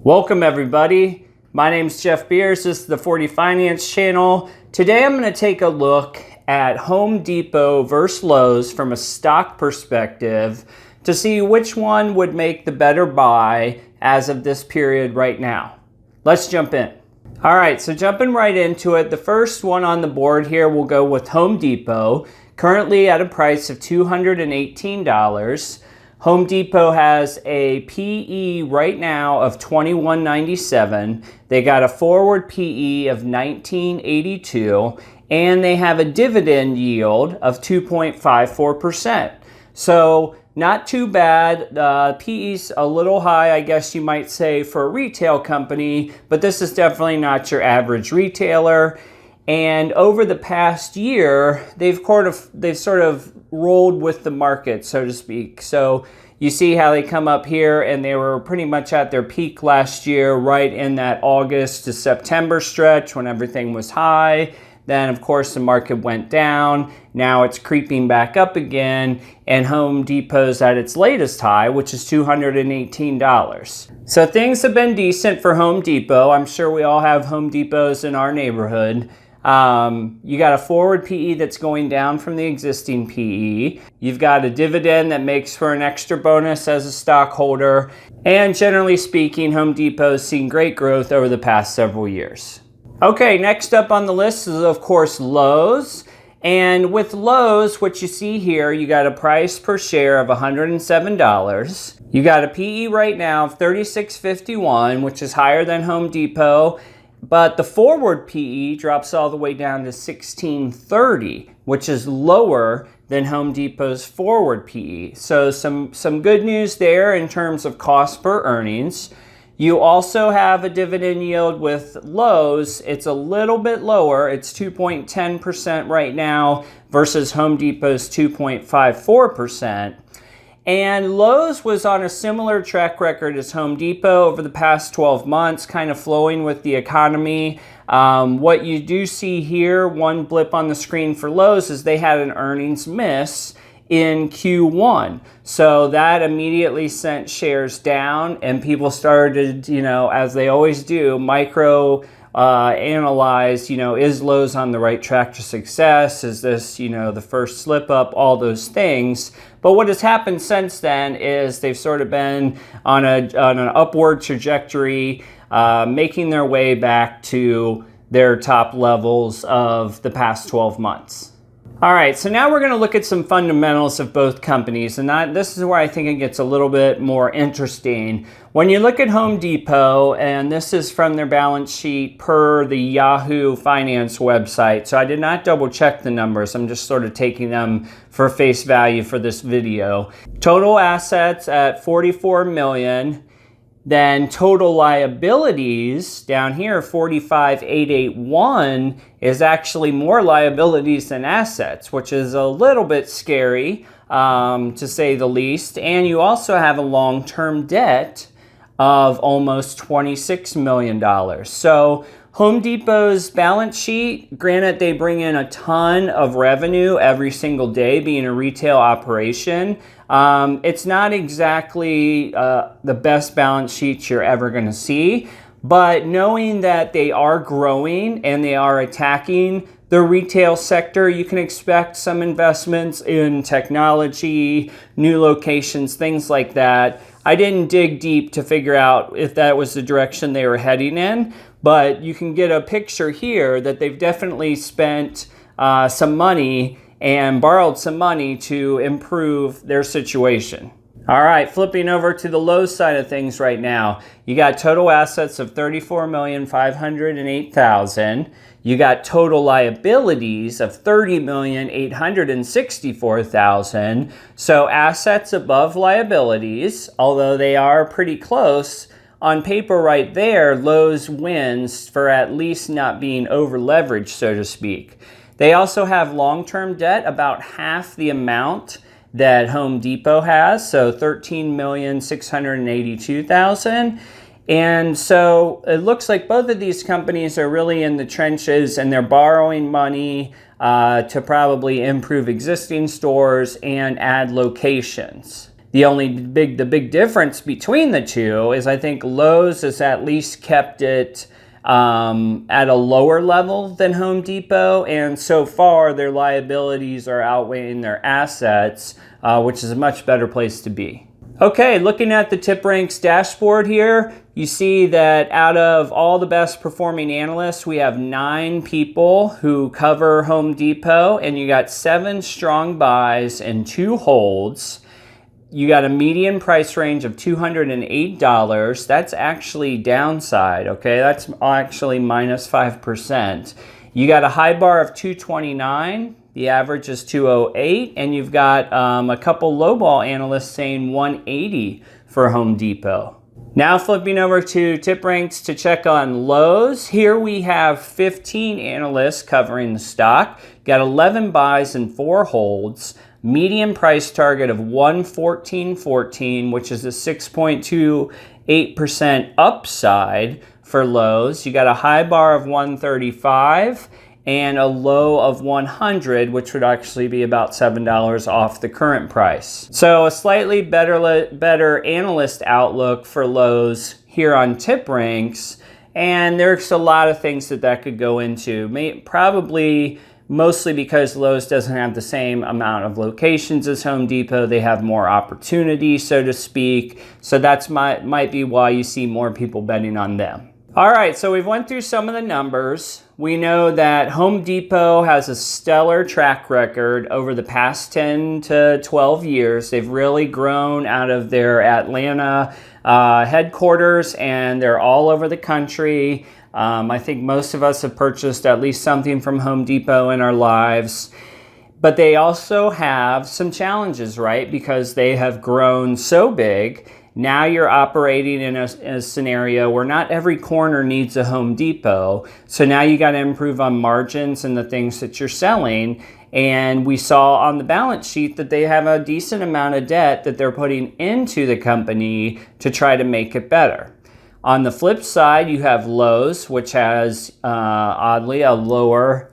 Welcome everybody. My name's Jeff Beers. This is the 40 Finance channel. Today I'm going to take a look at Home Depot versus Lowe's from a stock perspective to see which one would make the better buy as of this period right now. Let's jump in. All right, so jumping right into it, the first one on the board here will go with Home Depot, currently at a price of $218. Home Depot has a PE right now of $21.97. They got a forward PE of $19.82, and they have a dividend yield of 2.54%. So not too bad. PE's a little high, I guess you might say, for a retail company, but this is definitely not your average retailer. And over the past year, they've sort of rolled with the market, so to speak. So you see how they come up here, and they were pretty much at their peak last year, right in that August to September stretch when everything was high. Then, of course, the market went down. Now it's creeping back up again, and Home Depot's at its latest high, which is $218. So things have been decent for Home Depot. I'm sure we all have Home Depots in our neighborhood. You got a forward PE that's going down from the existing PE. You've got a dividend that makes for an extra bonus as a stockholder. And generally speaking, Home Depot's seen great growth over the past several years. Okay, next up on the list is, of course, Lowe's. And with Lowe's, what you see here, you got a price per share of $107. You got a PE right now of $36.51, which is higher than Home Depot. But the forward PE drops all the way down to $16.30, which is lower than Home Depot's forward PE. So some good news there in terms of cost per earnings. You also have a dividend yield with Lowe's. It's a little bit lower. It's 2.10% right now versus Home Depot's 2.54%. And Lowe's was on a similar track record as Home Depot over the past 12 months, kind of flowing with the economy. What you do see here, one blip on the screen for Lowe's, is they had an earnings miss in Q1. So that immediately sent shares down, and people started, as they always do, analyze, is Lowe's on the right track to success? Is this, the first slip up? All those things. But what has happened since then is they've sort of been on an upward trajectory, making their way back to their top levels of the past 12 months. All right, so now we're going to look at some fundamentals of both companies, and this is where I think it gets a little bit more interesting. When you look at Home Depot, and this is from their balance sheet per the Yahoo Finance website, so I did not double check the numbers. I'm just sort of taking them for face value for this video. Total assets at $44 million. Then total liabilities down here, $45,881, is actually more liabilities than assets, which is a little bit scary, to say the least. And you also have a long-term debt of almost $26 million. So Home Depot's balance sheet, granted they bring in a ton of revenue every single day being a retail operation. It's not exactly the best balance sheet you're ever going to see, but knowing that they are growing and they are attacking the retail sector, you can expect some investments in technology, new locations, things like that. I didn't dig deep to figure out if that was the direction they were heading in, but you can get a picture here that they've definitely spent some money and borrowed some money to improve their situation. All right, flipping over to the Lowe's side of things right now. You got total assets of $34,508,000. You got total liabilities of $30,864,000. So assets above liabilities, although they are pretty close. On paper right there, Lowe's wins for at least not being over leveraged, so to speak. They also have long-term debt, about half the amount that Home Depot has, so $13,682,000. And so it looks like both of these companies are really in the trenches, and they're borrowing money to probably improve existing stores and add locations. The big difference between the two is I think Lowe's has at least kept it at a lower level than Home Depot, and so far their liabilities are outweighing their assets, which is a much better place to be. Okay, looking at the TipRanks dashboard here, you see that out of all the best performing analysts, we have 9 people who cover Home Depot, and you got 7 strong buys and 2 holds. You got a median price range of $208. That's actually downside, okay? That's actually minus 5%. You got a high bar of $229. The average is $208. And you've got a couple lowball analysts saying $180 for Home Depot. Now flipping over to TipRanks to check on Lowe's. Here we have 15 analysts covering the stock. Got 11 buys and 4 holds. Median price target of $114.14, which is a 6.28% upside for Lowe's. You got a high bar of $135 and a low of $100, which would actually be about $7 off the current price. So a slightly better analyst outlook for Lowe's here on TipRanks, and there's a lot of things that could go into. Probably mostly because Lowe's doesn't have the same amount of locations as Home Depot. They have more opportunity, so to speak. So that's might be why you see more people betting on them. All right, so we've went through some of the numbers. We know that Home Depot has a stellar track record over the past 10 to 12 years. They've really grown out of their Atlanta headquarters, and they're all over the country. I think most of us have purchased at least something from Home Depot in our lives. But they also have some challenges, right? Because they have grown so big. Now you're operating in a scenario where not every corner needs a Home Depot. So now you got to improve on margins and the things that you're selling. And we saw on the balance sheet that they have a decent amount of debt that they're putting into the company to try to make it better. On the flip side, you have Lowe's, which has, oddly, a lower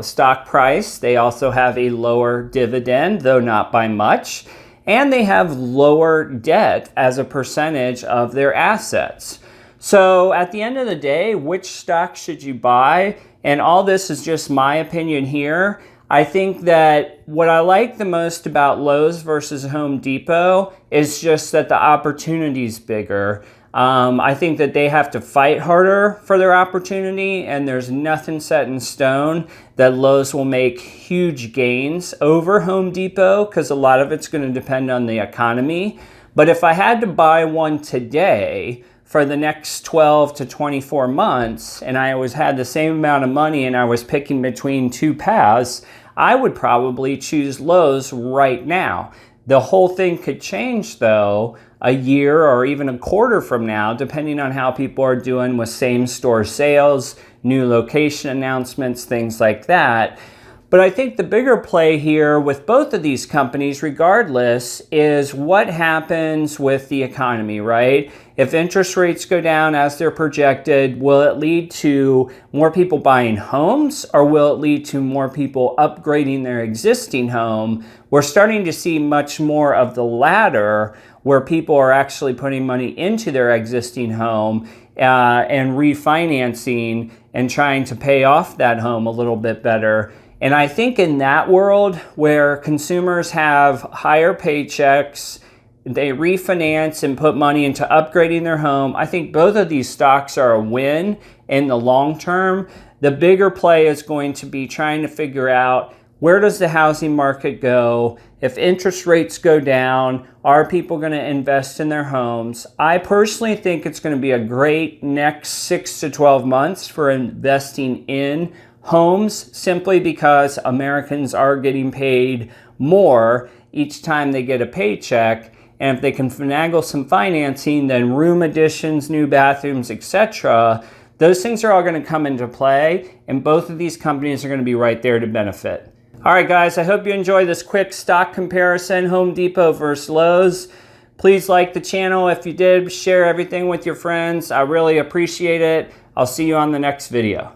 stock price. They also have a lower dividend, though not by much. And they have lower debt as a percentage of their assets. So at the end of the day, which stock should you buy? And all this is just my opinion here. I think that what I like the most about Lowe's versus Home Depot is just that the opportunity is bigger. I think that they have to fight harder for their opportunity, and there's nothing set in stone that Lowe's will make huge gains over Home Depot, because a lot of it's going to depend on the economy. But if I had to buy one today for the next 12 to 24 months, and I always had the same amount of money and I was picking between 2 paths, I would probably choose Lowe's right now. The whole thing could change, though, a year or even a quarter from now, depending on how people are doing with same-store sales, new location announcements, things like that. But I think the bigger play here with both of these companies, regardless, is what happens with the economy, right? If interest rates go down as they're projected, will it lead to more people buying homes, or will it lead to more people upgrading their existing home? We're starting to see much more of the latter, where people are actually putting money into their existing home and refinancing and trying to pay off that home a little bit better. And I think in that world where consumers have higher paychecks, they refinance and put money into upgrading their home, I think both of these stocks are a win in the long term. The bigger play is going to be trying to figure out, where does the housing market go? If interest rates go down, are people going to invest in their homes? I personally think it's going to be a great next 6 to 12 months for investing in homes, simply because Americans are getting paid more each time they get a paycheck. And if they can finagle some financing, then room additions, new bathrooms, etc., those things are all going to come into play, and both of these companies are going to be right there to benefit. All right, guys, I hope you enjoyed this quick stock comparison, Home Depot versus Lowe's. Please like the channel. If you did, share everything with your friends. I really appreciate it. I'll see you on the next video.